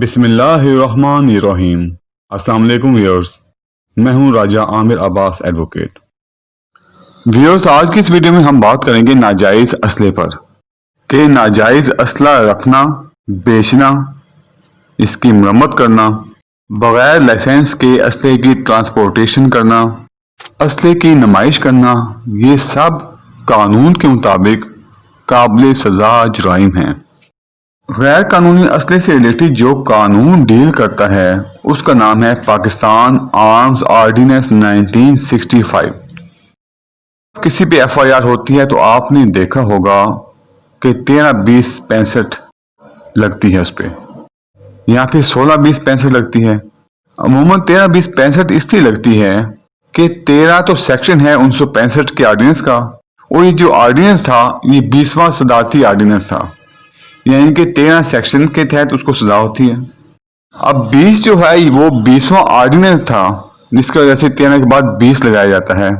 बिस्मिल्लाहिर्रहमानिर्रहीम। अस्सलाम वालेकुम व्यूअर्स, मैं हूं राजा आमिर अब्बास एडवोकेट। व्यूअर्स, आज की इस वीडियो में हम बात करेंगे नाजायज़ असले पर कि नाजायज़ असला रखना, बेचना, इसकी मरम्मत करना, बगैर लाइसेंस के असले की ट्रांसपोर्टेशन करना, असले की नुमाइश करना, ये सब कानून के मुताबिक काबिल सज़ा जुराइम हैं। गैर कानूनी असले से रिलेटेड जो कानून डील करता है उसका नाम है पाकिस्तान आर्म्स ऑर्डिनेंस 1965। किसी पे FIR होती है तो आपने देखा होगा कि 13, 20, 65 लगती है उस पर, यहाँ पे 16, 20, 65 लगती है। अमूमन 13, 20, 65 इसलिए लगती है कि 13 तो सेक्शन है 1965 के ऑर्डिनेंस का, और ये जो ऑर्डिनेंस था ये 20वां सदारती ऑर्डिनेंस था, यानी कि 13 सेक्शन के तहत उसको सजा होती है। अब 20 जो है वो 20वां ऑर्डिनेंस था, जिसकी वजह से 13 के बाद 20 लगाया जाता है।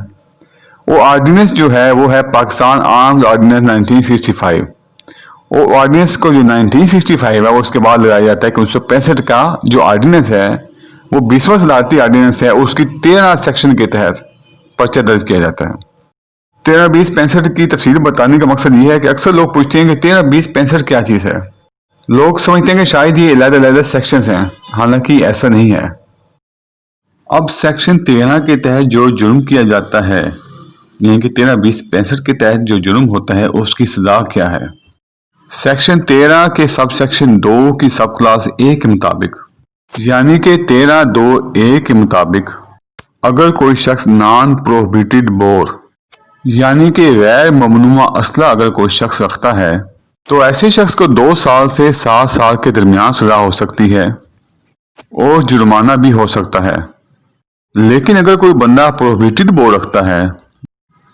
वो ऑर्डिनेंस जो है वो है पाकिस्तान आर्म्स ऑर्डिनेंस 1965। और ऑर्डिनेंस को जो 1965 है वो उसके बाद लगाया जाता है कि 1965 का जो ऑर्डिनेंस है वो 20वां सदारती ऑर्डिनेंस है, उसकी 13 सेक्शन के तहत पर्चा दर्ज किया जाता है। 13, 20, 65 की तफसील बताने का मकसद ये है कि अक्सर लोग पूछते हैं कि 13, 20, 65 क्या चीज़ है। लोग समझते हैं कि शायद ये अलग-अलग सेक्शंस हैं, हालांकि ऐसा नहीं है। अब सेक्शन 13 के तहत जो जुर्म किया जाता है, यानी कि 13, 20, 65 के तहत जो जुर्म होता है उसकी सजा क्या है। सेक्शन 13 के सब सेक्शन 2 की सब क्लास A के मुताबिक, यानी कि 13(2)(a) के मुताबिक, अगर कोई शख्स नॉन प्रोहिबिटेड बोर यानी कि गैर ममनुआ असला अगर कोई शख्स रखता है तो ऐसे शख्स को 2 साल से 7 साल के दरमियान सजा हो सकती है और जुर्माना भी हो सकता है। लेकिन अगर कोई बंदा प्रोहिबिटेड बोर रखता है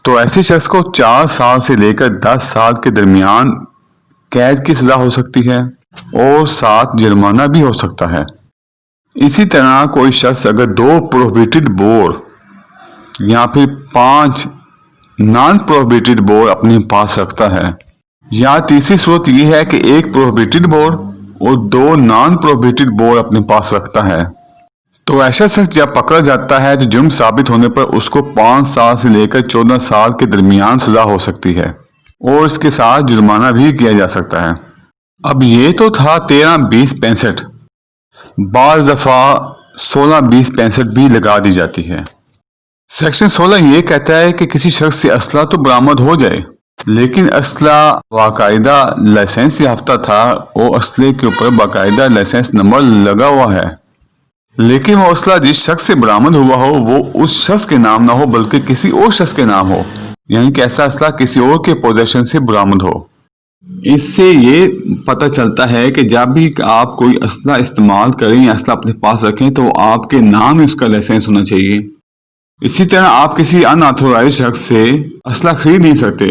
तो ऐसे शख्स को 4 साल से लेकर 10 साल के दरमियान कैद की सजा हो सकती है और साथ जुर्माना भी हो सकता है। इसी तरह कोई शख्स अगर 2 प्रोहिबिटेड बोर या फिर 5 नॉन प्रोहिबिटेड बोर अपने पास रखता है, या तीसरी सूरत यह है कि 1 प्रोहिबिटेड बोर और 2 नॉन प्रोहिबिटेड बोर अपने पास रखता है, तो ऐसा शख्स जब पकड़ा जाता है तो जुर्म साबित होने पर उसको 5 साल से लेकर 14 साल के दरमियान सजा हो सकती है और इसके साथ जुर्माना भी किया जा सकता है। अब ये तो था 13, 20, 65। बाज़ दफ़ा 16, 20, 65 भी लगा दी जाती है। सेक्शन 16 ये कहता है कि किसी शख्स से असला तो बरामद हो जाए, लेकिन असला बाकायदा लाइसेंस याफ्ता था और असले के ऊपर बाकायदा लाइसेंस नंबर लगा हुआ है, लेकिन वो असला जिस शख्स से बरामद हुआ हो वो उस शख्स के नाम ना हो बल्कि किसी और शख्स के नाम हो, यानी कि ऐसा असला किसी और के पोजेशन से बरामद हो। इससे ये पता चलता है कि जब भी आप कोई असला इस्तेमाल करें या असला अपने पास रखें तो आपके नाम ही उसका लाइसेंस होना चाहिए। इसी तरह आप किसी अनऑथोराइज शख्स से असला खरीद नहीं सकते।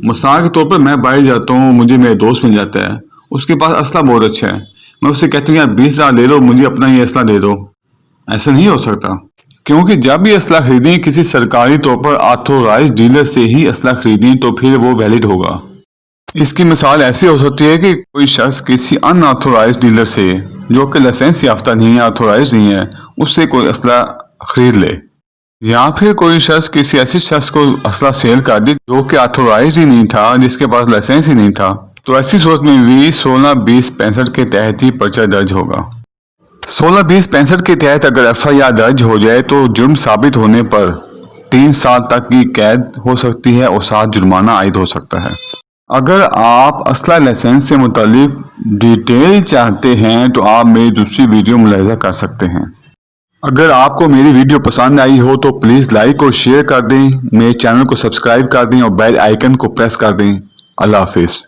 मिसाल के तौर पर मैं बाहर जाता हूँ, मुझे मेरे दोस्त मिल जाता है, उसके पास असला बहुत अच्छा है, मैं उससे कहती हूँ यार 20,000 ले लो, मुझे अपना ये असला दे दो। ऐसा नहीं हो सकता, क्योंकि जब भी असला खरीदें किसी सरकारी तौर पर ऑथोराइज डीलर से ही असला खरीदें तो फिर वो वैलिड होगा। इसकी मिसाल ऐसी हो सकती है कि कोई शख्स किसी अनऑथोराइज डीलर से जो कि लाइसेंस याफ्ता नहीं है, ऑथोराइज नहीं है, उससे कोई असला खरीद ले, या फिर कोई शख्स किसी ऐसे शख्स को असला सेल कर दे जो कि ऑथोराइज ही नहीं था, जिसके पास लाइसेंस ही नहीं था, तो ऐसी सूरत में भी 16, 20, 65 के तहत ही पर्चा दर्ज होगा। 16, 20, 65 के तहत अगर FIR दर्ज हो जाए तो जुर्म साबित होने पर 3 साल तक की कैद हो सकती है और साथ जुर्माना आयद हो सकता है। अगर आप असला लाइसेंस से मुतालिक डिटेल चाहते हैं तो आप मेरी दूसरी वीडियो मुलाहिजा कर सकते हैं। अगर आपको मेरी वीडियो पसंद आई हो तो प्लीज़ लाइक और शेयर कर दें, मेरे चैनल को सब्सक्राइब कर दें और बेल आइकन को प्रेस कर दें। अल्लाह हाफिज़।